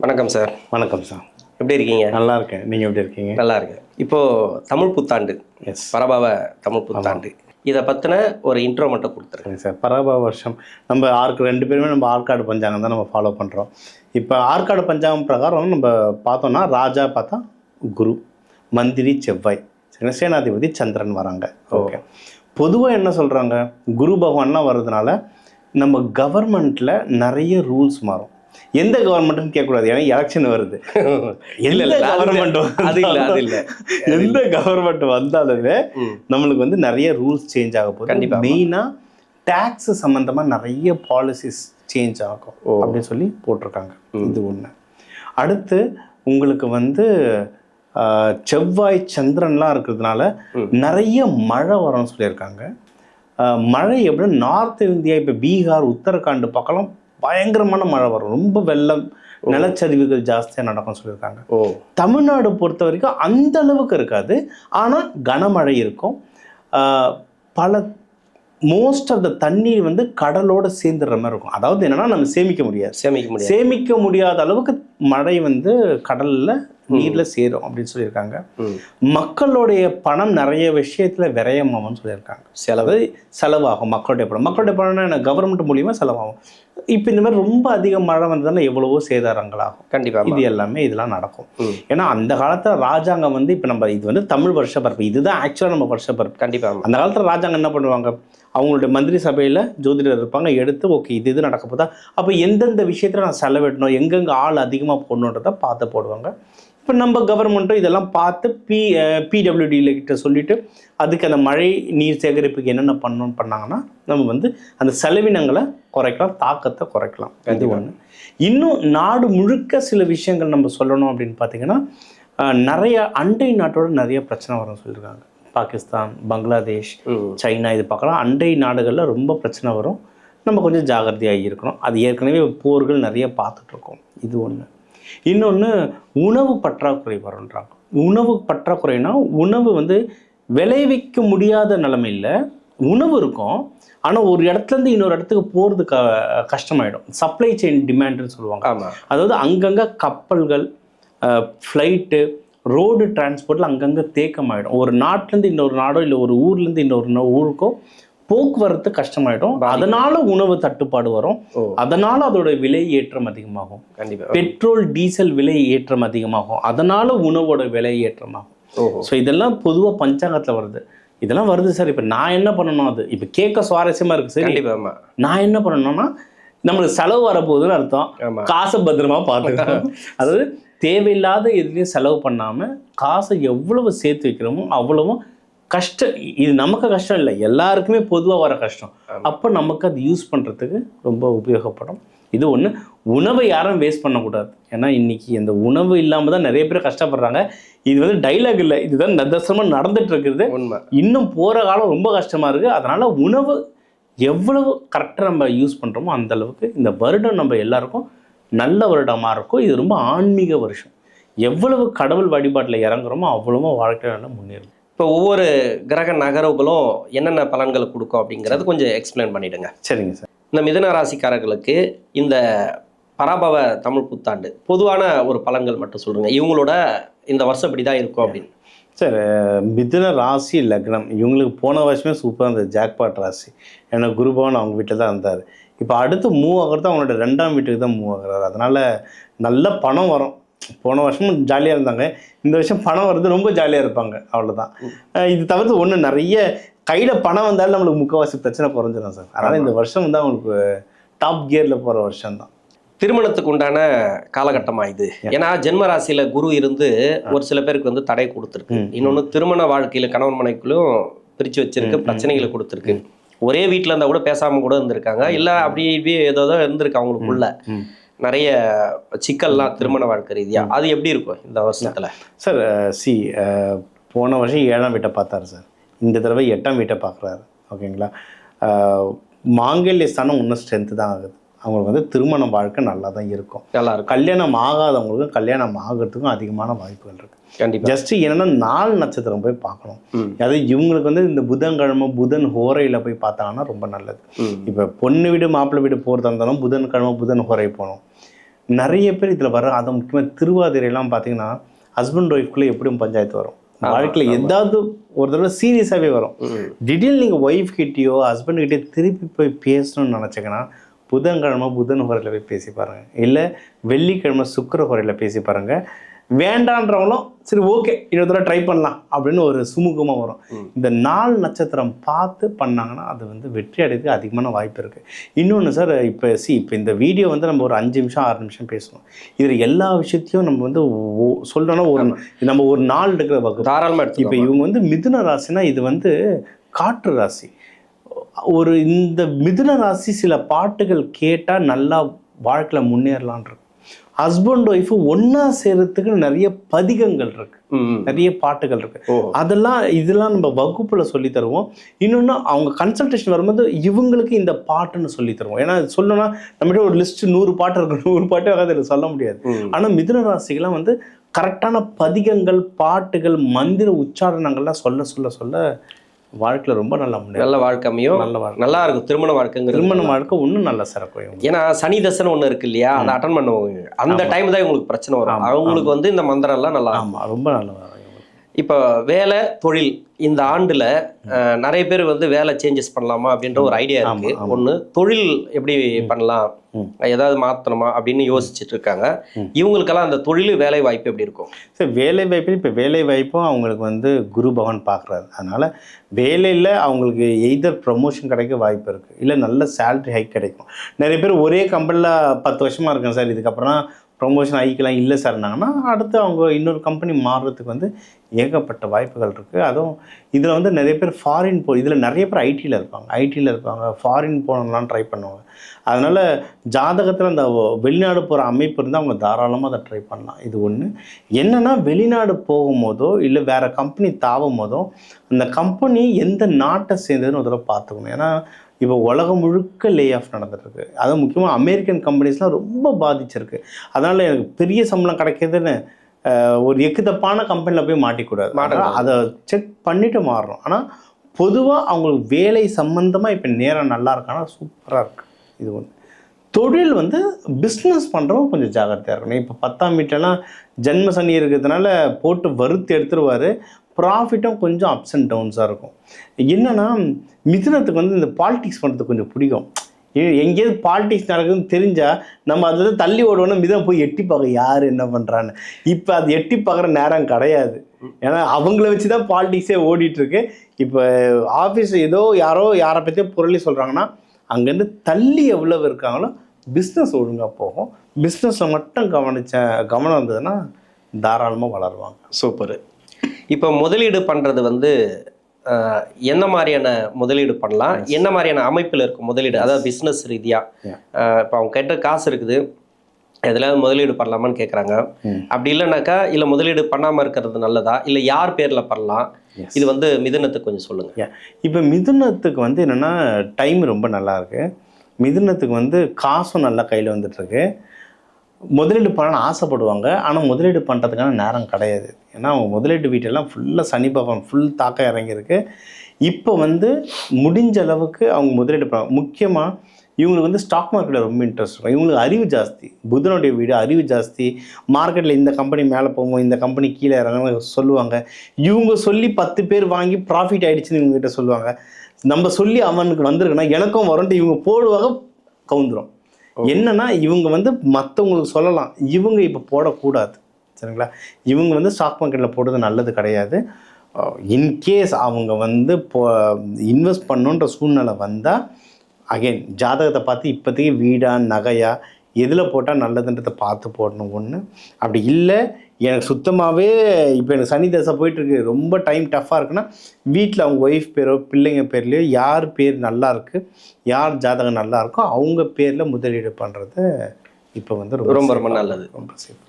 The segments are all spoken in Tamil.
வணக்கம் சார். வணக்கம் சார். எப்படி இருக்கீங்க? நல்லா இருக்கேன். நீங்கள் எப்படி இருக்கீங்க? நல்லா இருக்கேன். இப்போது தமிழ் புத்தாண்டு, பரபாவ தமிழ் புத்தாண்டு, இதை பற்றின ஒரு இன்ட்ரோ மட்டும் கொடுத்துருக்கேன் சார். பரபாவ வருஷம் நம்ம ரெண்டு பேருமே நம்ம ஆற்காடு பஞ்சாங்கம் தான் நம்ம ஃபாலோ பண்ணுறோம். இப்போ ஆற்காடு பஞ்சாங்கம் பிரகாரம் நம்ம பார்த்தோம்னா ராஜா பார்த்தா குரு, மந்திரி செவ்வாய், சேனாதிபதி சந்திரன் வராங்க. ஓகே, பொதுவாக என்ன சொல்கிறாங்க, குரு பகவான்லாம் வர்றதுனால நம்ம கவர்மெண்ட்டில் நிறைய ரூல்ஸ் மாறும். எந்த கவர்மெண்ட்னு கேட்கக்கூடாது, ஏன்னா எலெக்ஷன் வருது. எந்த கவர்மெண்ட் எந்த கவர்மெண்ட் வந்தாலுமே நம்மளுக்கு வந்து நிறைய ரூல்ஸ் சேஞ்ச் ஆக போகுது. கண்டிப்பாக மெயினாக டேக்ஸ் சம்மந்தமாக நிறைய பாலிசிஸ் சேஞ்ச் ஆகும் அப்படின்னு சொல்லி போட்டிருக்காங்க. இது ஒன்று. அடுத்து உங்களுக்கு வந்து செவ்வாய் சந்திரன்லாம் இருக்கிறதுனால நிறைய மழை வரும்னு சொல்லியிருக்காங்க. மழை எப்படின்னா நார்த் இந்தியா, இப்போ பீகார், உத்தரகாண்ட் பக்கம் பயங்கரமான மழை வரும், ரொம்ப வெள்ளம், நிலச்சரிவுகள் ஜாஸ்தியாக நடக்கும்னு சொல்லியிருக்காங்க. தமிழ்நாடு பொறுத்த வரைக்கும் அந்த அளவுக்கு இருக்காது, ஆனால் கனமழை இருக்கும். பல மோஸ்ட் ஆஃப் த தண்ணீர் வந்து கடலோட சேர்ந்துடுற மாதிரி இருக்கும். அதாவது என்னன்னா நம்ம சேமிக்க முடியாத அளவுக்கு மழை வந்து கடல்ல நீர்ல சேரும் அப்படின்னு சொல்லியிருக்காங்க. மக்களுடைய பணம் நிறைய விஷயத்துல விரயமாகும்னு சொல்லியிருக்காங்க. செலவாகும். மக்களுடைய பணம்னா என்ன, கவர்மெண்ட் மூலியமா செலவாகும். இப்போ இந்த மாதிரி ரொம்ப அதிக மழை வந்ததுன்னா எவ்வளவோ சேதாரங்களாகும். கண்டிப்பாக இது எல்லாமே இதெல்லாம் நடக்கும். ஏன்னா அந்த காலத்தில் ராஜாங்கம் வந்து இப்போ நம்ம இது வந்து தமிழ் வருஷ பரப்பு, இதுதான் ஆக்சுவலாக நம்ம வருஷ பரப்பு. கண்டிப்பாக அந்த காலத்தில் ராஜாங்கம் என்ன பண்ணுவாங்க, அவங்களுடைய மந்திரி சபையில் ஜோதிடர் இருப்பாங்க, எடுத்து ஓகே இது நடக்க போதா, அப்போ எந்தெந்த விஷயத்தில் நான் செலவிடணும், எங்கெங்கே ஆள் அதிகமாக போடணுன்றதை பார்த்து போடுவாங்க. இப்போ நம்ம கவர்மெண்ட்டும் இதெல்லாம் பார்த்து பிடபிள்யூடியில் கிட்ட சொல்லிவிட்டு அதுக்கு அந்த மழை நீர் சேகரிப்புக்கு என்னென்ன பண்ணணும்னு பண்ணாங்கன்னா நம்ம வந்து அந்த செலவினங்களை குறைக்கலாம், தாக்கத்தை குறைக்கலாம். இது ஒன்று. இன்னும் நாடு முழுக்க சில விஷயங்கள் நம்ம சொல்லணும் அப்படின்னு பார்த்தீங்கன்னா, நிறைய அண்டை நாட்டோட நிறைய பிரச்சனை வரும்னு சொல்லியிருக்காங்க. பாகிஸ்தான், பங்களாதேஷ், சைனா, இது பார்க்கலாம். அண்டை நாடுகளில் ரொம்ப பிரச்சனை வரும். நம்ம கொஞ்சம் ஜாகிரதையாக இருக்கணும். அது ஏற்கனவே போர்கள் நிறைய பார்த்துட்ருக்கோம். இது ஒன்று. இன்னொன்று, உணவு பற்றாக்குறை வரும்ன்றாங்க. உணவு பற்றாக்குறைனா உணவு வந்து விளைவிக்க முடியாத நிலைமையில் உணவு இருக்கும், ஆனால் ஒரு இடத்துலேருந்து இன்னொரு இடத்துக்கு போகிறது கஷ்டமாயிடும். சப்ளை செயின் டிமாண்டுன்னு சொல்லுவாங்க. அதாவது அங்கங்கே கப்பல்கள், ஃப்ளைட்டு, ரோடு டிரான்ஸ்போர்ட்டில் அங்கங்கே தேக்கமாயிடும். ஒரு நாட்டிலேருந்து இன்னொரு நாடோ இல்லை ஒரு ஊர்லேருந்து இன்னொரு ஊருக்கோ போக்குவரத்து கஷ்டமாயிடும். அதனால உணவு தட்டுப்பாடு வரும். அதனால அதோட விலை ஏற்றம் அதிகமாகும். கண்டிப்பாக பெட்ரோல் டீசல் விலை ஏற்றம் அதிகமாகும். அதனால உணவோட விலை ஏற்றமாகும். ஸோ இதெல்லாம் பொதுவாக பஞ்சாங்கத்தில் வருது. இதெல்லாம் வருது சார். இப்போ நான் என்ன பண்ணணும், அது இப்போ கேட்க சுவாரஸ்யமாக இருக்குது. சரி, கண்டிப்பாக நான் என்ன பண்ணணும்னா, நம்மளுக்கு செலவு வரப்போகுதுன்னு அர்த்தம். காசை பத்திரமா பார்த்துக்கணும். அதாவது தேவையில்லாத எதுலையும் செலவு பண்ணாமல் காசை எவ்வளவு சேர்த்து வைக்கிறோமோ அவ்வளவும் கஷ்டம். இது நமக்கு கஷ்டம் இல்லை, எல்லாருக்குமே பொதுவாக வர கஷ்டம். அப்போ நமக்கு அது யூஸ் பண்ணுறதுக்கு ரொம்ப உபயோகப்படும். இது ஒன்று. உணவை யாரும் வேஸ்ட் பண்ணக்கூடாது. ஏன்னா இன்றைக்கி இந்த உணவு இல்லாமல் தான் நிறைய பேர் கஷ்டப்படுறாங்க. இது வந்து டைலாக் இல்லை, இதுதான் நிதர்சனமாக நடந்துட்டு இருக்கிறது. உண்மை. இன்னும் போகிற காலம் ரொம்ப கஷ்டமாக இருக்குது. அதனால் உணவு எவ்வளவு கரெக்டாக நம்ம யூஸ் பண்ணுறோமோ அந்தளவுக்கு இந்த வருடம் நம்ம எல்லாருக்கும் நல்ல வருடமாக இருக்கும். இது ரொம்ப ஆன்மீக வருஷம். எவ்வளவு கடவுள் வழிபாட்டில் இறங்குறோமோ அவ்வளவோ வாழ்க்கையில் நல்லா முன்னேறும். இப்போ ஒவ்வொரு கிரக நகர்வுகளும் என்னென்ன பலன்களை கொடுக்கும் அப்படிங்கிறது கொஞ்சம் எக்ஸ்பிளைன் பண்ணிவிடுங்க. சரிங்க சார். இந்த மிதுன ராசிக்காரர்களுக்கு இந்த பராபவ தமிழ் புத்தாண்டு பொதுவான ஒரு பலன்கள் மட்டும் சொல்லுங்கள். இவங்களோட இந்த வருஷம் இப்படி தான் இருக்கும் அப்படின்னு. சார், மிதுன ராசி லக்னம் இவங்களுக்கு போன வருஷமே சூப்பராக இருந்தது, ஜாக்பாட் ராசி. ஏன்னா குருபவன் அவங்க வீட்டில் தான் இருந்தார். இப்போ அடுத்து மூவ் ஆகிறது அவங்களோட 2ஆம் வீட்டுக்கு தான் மூவ் ஆகுறாரு. அதனால் நல்ல பணம் வரும். போன வருஷமும் ஜாலியாக இருந்தாங்க, இந்த வருஷம் பணம் வருது, ரொம்ப ஜாலியாக இருப்பாங்க. அவ்வளோதான். இது தவிர்த்து ஒன்று, நிறைய கையில் பணம் வந்தாலும் நம்மளுக்கு முக்கால்வாசி பிரச்சனை குறைஞ்சிடும் சார். அதனால் இந்த வருஷம் வந்து அவங்களுக்கு டாப் கியரில் போகிற வருஷம் தான். திருமணத்துக்கு உண்டான காலகட்டமாக இது. ஏன்னா ஜென்ம ராசியில் குரு இருந்து ஒரு சில பேருக்கு வந்து தடை கொடுத்துருக்கு. இன்னொன்று, திருமண வாழ்க்கையில் கணவன் மனைவிக்குள்ளும் பிரித்து வச்சிருக்கு, பிரச்சனைகளை கொடுத்துருக்கு. ஒரே வீட்டில் இருந்தால் கூட பேசாமல் கூட இருந்திருக்காங்க, இல்லை அப்படி இப்படி ஏதோ இருந்திருக்கு அவங்களுக்குள்ள நிறைய சிக்கல்லாம் திருமண வாழ்க்கை ரீதியாக. அது எப்படி இருக்கும் இந்த வருஷத்தில் சார்? போன வருஷம் 7ஆம் வீட்டை பார்த்தாரு சார், இந்த தடவை 8ஆம் வீட்டை பார்க்குறாரு. ஓகேங்களா? மாங்கல்ய ஸ்தானம் இன்னும் ஸ்ட்ரென்த்து தான் ஆகுது. அவங்களுக்கு வந்து திருமண வாழ்க்கை நல்லா தான் இருக்கும். நல்லா இருக்கும். கல்யாணம் ஆகாதவங்களுக்கும் கல்யாணம் ஆகிறதுக்கும் அதிகமான வாய்ப்புகள் இருக்குது. கண்டிப்பாக. ஜஸ்ட் என்னென்னா 4 நட்சத்திரம் போய் பார்க்கணும். அதாவது இவங்களுக்கு வந்து இந்த புதன்கிழமை புதன் ஹோரையில் போய் பார்த்தாங்கன்னா ரொம்ப நல்லது. இப்போ பொண்ணு வீடு மாப்பிள்ளை வீடு போகிறதா இருந்தாலும் புதன்கிழமை புதன் ஹோரை போகணும். நிறைய பேர் இதில் வர, அதை முக்கியமாக திருவாதிரையெல்லாம் பார்த்தீங்கன்னா ஹஸ்பண்ட் ஒய்ஃப்குள்ளே எப்படியும் பஞ்சாயத்து வரும், வாழ்க்கையில் ஏதாவது ஒரு தடவை சீரியஸாகவே வரும். திடீர்னு நீங்கள் ஒய்ஃப் கிட்டேயோ ஹஸ்பண்ட் கிட்டேயோ திருப்பி போய் பேசணும்னு நினச்சிங்கன்னா புதன்கிழமை புதன் குறையில் போய் பேசி பாருங்கள், இல்லை வெள்ளிக்கிழமை சுக்கிர குறையில் பேசி பாருங்கள். வேண்டான்றவங்களும் சரி ஓகே இன்னொரு தடவை ட்ரை பண்ணலாம் அப்படின்னு ஒரு சுமூகமாக வரும். இந்த 4 நட்சத்திரம் பார்த்து பண்ணாங்கன்னா அது வந்து வெற்றி அடைறதுக்கு அதிகமான வாய்ப்பு இருக்குது. இன்னொன்று சார், இப்போ இந்த வீடியோ வந்து நம்ம ஒரு 5 நிமிஷம் 6 நிமிஷம் பேசணும். இதில் எல்லா விஷயத்தையும் நம்ம வந்து சொல்லணும்னா நம்ம ஒரு நாள் இருக்கிற வகுப்பு தாராளமாக எடுத்து. இப்போ இவங்க வந்து மிதுன ராசினா இது வந்து காற்று ராசி. இந்த மிதுன ராசி சில பாட்டுகள் கேட்டால் நல்லா வாழ்க்கையில் முன்னேறலான் இருக்கு. ஹஸ்பண்ட் ஒய்ஃபு ஒன்றா சேர்றதுக்கு நிறைய பதிகங்கள் இருக்கு, நிறைய பாட்டுகள் இருக்கு. இதெல்லாம் நம்ம வகுப்புல சொல்லி தருவோம். இன்னொன்று அவங்க கன்சல்டேஷன் வரும்போது இவங்களுக்கு இந்த பாட்டுன்னு சொல்லி தருவோம். ஏன்னா சொல்லணும்னா நம்மகிட்ட ஒரு லிஸ்ட் 100 பாட்டு இருக்கு, 100 பாட்டு அதில் சொல்ல முடியாது. ஆனால் மிதுன ராசிகள்லாம் வந்து கரெக்டான பதிகங்கள், பாட்டுகள், மந்திர உச்சாரணங்கள்லாம் சொல்ல சொல்ல சொல்ல வாழ்க்கையில் ரொம்ப நல்லா முன்னேறும். நல்ல வாழ்க்கை அமையும், நல்லா இருக்கும். திருமண வாழ்க்கை இன்னும் நல்லா சிறக்கும். ஏன்னா சனி தசைன்னு ஒன்று இருக்கு இல்லையா, அதை அட்டன் பண்ணுவாங்க. அந்த டைம் தான் உங்களுக்கு பிரச்சனை வரும். அவங்களுக்கு வந்து இந்த மந்திரம் எல்லாம் நல்லா ரொம்ப நல்லா. இப்போ வேலை தொழில் இந்த ஆண்டுல நிறைய பேர் வந்து வேலை சேஞ்சஸ் பண்ணலாமா அப்படின்ற ஒரு ஐடியா இருக்கு. ஒன்று தொழில் எப்படி பண்ணலாம், ஏதாவது மாற்றணுமா அப்படின்னு யோசிச்சுட்டு இருக்காங்க. இவங்களுக்கெல்லாம் அந்த தொழில் வேலை வாய்ப்பு எப்படி இருக்கும்? சரி, வேலை வாய்ப்பு இப்போ வேலை வாய்ப்பும் அவங்களுக்கு வந்து குரு பகவான் பார்க்குறாரு. அதனால் வேலையில் அவங்களுக்கு எய்தர் ப்ரமோஷன் கிடைக்க வாய்ப்பு இருக்குது, இல்லை நல்ல சேலரி ஹைக் கிடைக்கும். நிறைய பேர் ஒரே கம்பெனியில் 10 வருஷமாக இருக்கேன் சார், இதுக்கப்புறம் ப்ரொமோஷன் ஆகிக்கலாம் இல்லை சார்னாங்கன்னா அடுத்து அவங்க இன்னொரு கம்பெனி மாறுறதுக்கு வந்து ஏகப்பட்ட வாய்ப்புகள் இருக்குது. அதுவும் இதில் வந்து நிறைய பேர் ஃபாரின் இதில் நிறைய பேர் ஐடியில் இருப்பாங்க, ஃபாரின் போனவங்களாம் ட்ரை பண்ணுவாங்க. அதனால் ஜாதகத்தில் அந்த வெளிநாடு போகிற அமைப்பு இருந்தால் அவங்க தாராளமாக அதை ட்ரை பண்ணலாம். இது ஒன்று. என்னென்னா வெளிநாடு போகும்போதோ இல்லை வேறு கம்பெனி தாவும் போதோ அந்த கம்பெனி எந்த நாட்டை சேர்ந்ததுன்னு ஒரு தடவை பார்த்துக்கணும். ஏன்னா இப்போ உலகம் முழுக்க லே ஆஃப் நடந்துட்டுருக்கு. அதுவும் முக்கியமாக அமெரிக்கன் கம்பெனிஸ்லாம் ரொம்ப பாதிச்சிருக்கு. அதனால் எனக்கு பெரிய சம்பளம் கிடைக்கிதுன்னு ஒரு எக்குத்தப்பான கம்பெனியில் போய் மாட்டிக்கூடாது. அதை செக் பண்ணிவிட்டு மாறணும். ஆனால் பொதுவாக அவங்களுக்கு வேலை சம்மந்தமாக இப்போ நேரம் நல்லா இருக்கானா சூப்பராக இருக்குது. இது ஒன்று. தொழில் வந்து பிஸ்னஸ் பண்ணுறவங்க கொஞ்சம் ஜாகிரதையாக இருக்கணும். இப்போ 10ஆம் வீட்டெல்லாம் ஜென்ம சனி இருக்கிறதுனால போட்டு வறுத்து எடுத்துருவார். ப்ராஃபிட்டும் கொஞ்சம் அப்ஸ் அண்ட் டவுன்ஸாக இருக்கும். என்னென்னா மிதுனத்துக்கு வந்து இந்த பாலிடிக்ஸ் பண்ணுறதுக்கு கொஞ்சம் பிடிக்கும். எங்கேயாவது பாலிடிக்ஸ் நடக்குதுன்னு தெரிஞ்சால் நம்ம அதில் தள்ளி ஓடுவோன்னா மிதம் போய் எட்டி பார்க்க யார் என்ன பண்ணுறான்னு. இப்போ அது எட்டி பார்க்குற நேரம் கிடையாது. ஏன்னா அவங்கள வச்சு தான் பாலிடிக்ஸே ஓடிட்டுருக்கு. இப்போ ஆஃபீஸ் ஏதோ யாரை பற்றியோ பொருளை சொல்கிறாங்கன்னா அங்கேருந்து தள்ளி எவ்வளவு இருக்காங்களோ பிஸ்னஸ் ஒழுங்காக போகும். பிஸ்னஸை மட்டும் கவனம் இருந்ததுன்னா தாராளமாக வளருவாங்க. சூப்பர். இப்போ முதலீடு பண்ணுறது வந்து என்ன மாதிரியான முதலீடு பண்ணலாம், என்ன மாதிரியான அமைப்பில் இருக்கும் முதலீடு, அதாவது பிஸ்னஸ் ரீதியாக? இப்போ அவங்க கேட்ட காசு இருக்குது, எதுலையாவது முதலீடு பண்ணலாமான்னு கேட்குறாங்க. அப்படி இல்லைனாக்கா இல்லை முதலீடு பண்ணாமல் இருக்கிறது நல்லதா, இல்லை யார் பேரில் பண்ணலாம்? இது வந்து மிதுனத்துக்கு கொஞ்சம் சொல்லுங்கள். இப்போ மிதுனத்துக்கு வந்து என்னென்னா டைம் ரொம்ப நல்லா இருக்குது. மிதுனத்துக்கு வந்து காசும் நல்லா கையில் வந்துட்டுருக்கு. முதலீடு பண்ண ஆசைப்படுவாங்க, ஆனால் முதலீடு பண்ணுறதுக்கான நேரம் கிடையாது. ஏன்னா அவங்க முதலீட்டு வீட்டெல்லாம் ஃபுல்லாக சனி பகவான் ஃபுல் தாக்கம் இறங்கியிருக்கு. இப்போ வந்து முடிஞ்ச அளவுக்கு அவங்க முதலீடு பண்ணுவாங்க. முக்கியமாக இவங்களுக்கு வந்து ஸ்டாக் மார்க்கெட்டில் ரொம்ப இன்ட்ரெஸ்ட் இருக்கும். இவங்களுக்கு அறிவு ஜாஸ்தி, புதனுடைய வீடு அறிவு ஜாஸ்தி. மார்க்கெட்டில் இந்த கம்பெனி மேலே போகும், இந்த கம்பெனி கீழே இறங்க சொல்லுவாங்க. இவங்க சொல்லி 10 பேர் வாங்கி ப்ராஃபிட் ஆகிடுச்சுன்னு இவங்ககிட்ட சொல்லுவாங்க. நம்ம சொல்லி அவனுக்கு வந்திருக்குன்னா எனக்கும் வரன்ட்டு இவங்க போடுவாங்க, கவுந்துரும். என்னன்னா இவங்க வந்து மற்றவங்களுக்கு சொல்லலாம், இவங்க இப்போ போடக்கூடாது. சரிங்களா? இவங்க வந்து ஸ்டாக் மார்க்கெட்டில் போடுறது நல்லது கிடையாது. இன்கேஸ் அவங்க வந்து இன்வெஸ்ட் பண்ணுன்ற சூழ்நிலை வந்தால் அகெயின் ஜாதகத்தை பார்த்து இப்போதைக்கு வீடா நகையா எதில் போட்டால் நல்லதுன்றதை பார்த்து போடணும். ஒன்று. அப்படி இல்லை எனக்கு சுத்தமாகவே இப்போ எனக்கு சனி தசை போயிட்டுருக்கு, ரொம்ப டைம் டஃப்பாக இருக்குன்னா வீட்டில் அவங்க ஒய்ஃப் பேரோ பிள்ளைங்க பேர்லையோ யார் பேர் நல்லா இருக்குது, யார் ஜாதகம் நல்லா இருக்கோ அவங்க பேரில் முதலீடு பண்ணுறது இப்போ வந்து ரொம்ப ரொம்ப நல்லது. ரொம்ப சேஃப்.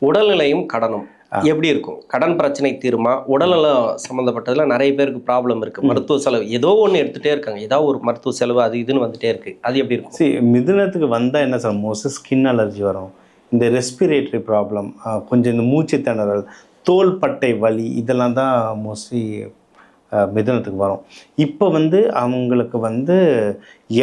உடல்நிலையும் கடனும் எப்படி இருக்கும்? கடன் பிரச்சனை தீருமா? உடல்நலம் சம்மந்தப்பட்டதில் நிறைய பேருக்கு ப்ராப்ளம் இருக்குது. மருத்துவ செலவு ஏதோ ஒன்று எடுத்துகிட்டே இருக்காங்க, ஏதாவது ஒரு மருத்துவ செலவு அது இதுன்னு வந்துகிட்டே இருக்குது. அது எப்படி இருக்கும்? சரி, மிதுனத்துக்கு வந்தால் என்ன சார், மோஸ்ட்லி ஸ்கின் அலர்ஜி வரும், இந்த ரெஸ்பிரேட்டரி ப்ராப்ளம், கொஞ்சம் இந்த மூச்சு திணறல், தோள்பட்டை வலி, இதெல்லாம் தான் மோஸ்ட்லி மிதுனத்துக்கு வரும். இப்போ வந்து அவங்களுக்கு வந்து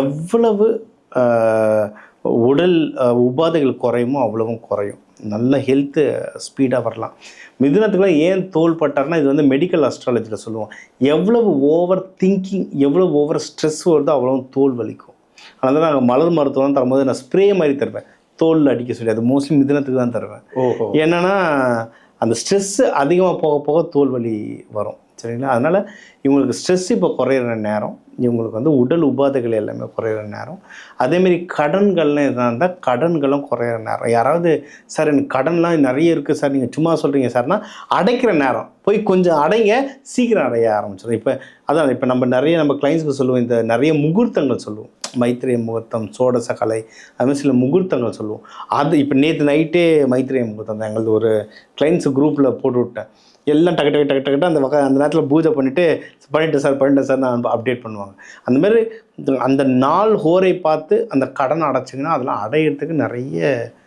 எவ்வளவு உடல் உபாதைகள் குறையுமோ அவ்வளவும் குறையும். நல்ல ஹெல்த்து ஸ்பீடாக வரலாம். மிதுனத்துக்குலாம் ஏன் தோல் பட்டார்னா, இது வந்து மெடிக்கல் அஸ்ட்ராலஜியில் சொல்லுவோம். எவ்வளவு ஓவர் திங்கிங், எவ்வளவு ஓவர் ஸ்ட்ரெஸ் வருதோ அவ்வளோ தோல் வலிக்கும். அதனால் நாங்கள் மலர் மருத்துவம் தரும்போது நான் ஸ்ப்ரே மாதிரி தருவேன், தோலில் அடிக்க சொல்லி. அது மோஸ்ட்லி மிதுனத்துக்கு தான் தருவேன். என்னென்னா அந்த ஸ்ட்ரெஸ்ஸு அதிகமாக போக போக தோல் வலி வரும். சரிங்களா? அதனால் இவங்களுக்கு ஸ்ட்ரெஸ் இப்போ குறையிற நேரம், இவங்களுக்கு வந்து உடல் உபாதைகள் எல்லாமே குறையிற நேரம். அதேமாரி கடன்கள்லாம் எதாக இருந்தால் கடன்களும் குறையிற நேரம். யாராவது சார் எனக்கு கடன்லாம் நிறைய இருக்குது சார், நீங்கள் சும்மா சொல்கிறீங்க சார்னா, அடைக்கிற நேரம் போய் கொஞ்சம் அடைங்க, சீக்கிரம் அடைய ஆரம்பிச்சிடும். இப்போ அதான் இப்போ நம்ம கிளைண்ட்ஸுக்கு சொல்லுவோம், இந்த நிறைய முகூர்த்தங்கள் சொல்லுவோம், மைத்திரேய முகூர்த்தம், சோடச கலை, அதுமாதிரி சில முகூர்த்தங்கள் சொல்லுவோம். அது இப்போ நேற்று நைட்டே மைத்திரேய முகூர்த்தம் தான் எங்களது ஒரு கிளைண்ட்ஸு குரூப்பில் போட்டு விட்டேன். எல்லாம் டக்கு டக்கு டக்கு டக்கு அந்த நேரத்தில் பூஜை பண்ணிட்டேன் சார் நான் அப்டேட் பண்ணுவாங்க. அந்தமாதிரி அந்த நாள் ஹோரை பார்த்து அந்த கடன் அடைச்சிங்கன்னா அதெல்லாம் அடையிறதுக்கு நிறைய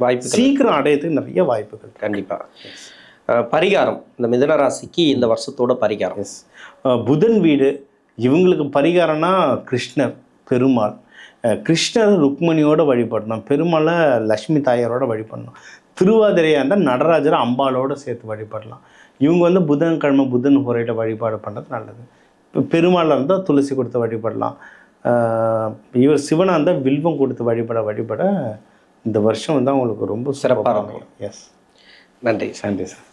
வாய்ப்பு, சீக்கிரம் அடையிறதுக்கு நிறைய வாய்ப்புகள். கண்டிப்பாக. பரிகாரம், இந்த மிதுன ராசிக்கு இந்த வருஷத்தோட பரிகாரம். புதன் வீடு இவங்களுக்கு பரிகாரம்னா கிருஷ்ணர், பெருமாள். கிருஷ்ணர் ருக்மணியோட வழிபடணும், பெருமாளை லக்ஷ்மி தாயாரோட வழிபடணும். திருவாதிரையாக இருந்தால் நடராஜரை அம்பாலோடு சேர்த்து வழிபடலாம். இவங்க வந்து புதன்கிழமை புதன் ஹோரையில் வழிபாடு பண்ணுறது நல்லது. இப்போ பெருமாளாக இருந்தால் துளசி கொடுத்து வழிபடலாம். இவர் சிவனாக இருந்தால் வில்வம் கொடுத்து வழிபட இந்த வருஷம் வந்து அவங்களுக்கு ரொம்ப சிறப்பாக இருக்கும். எஸ், நன்றி சார்.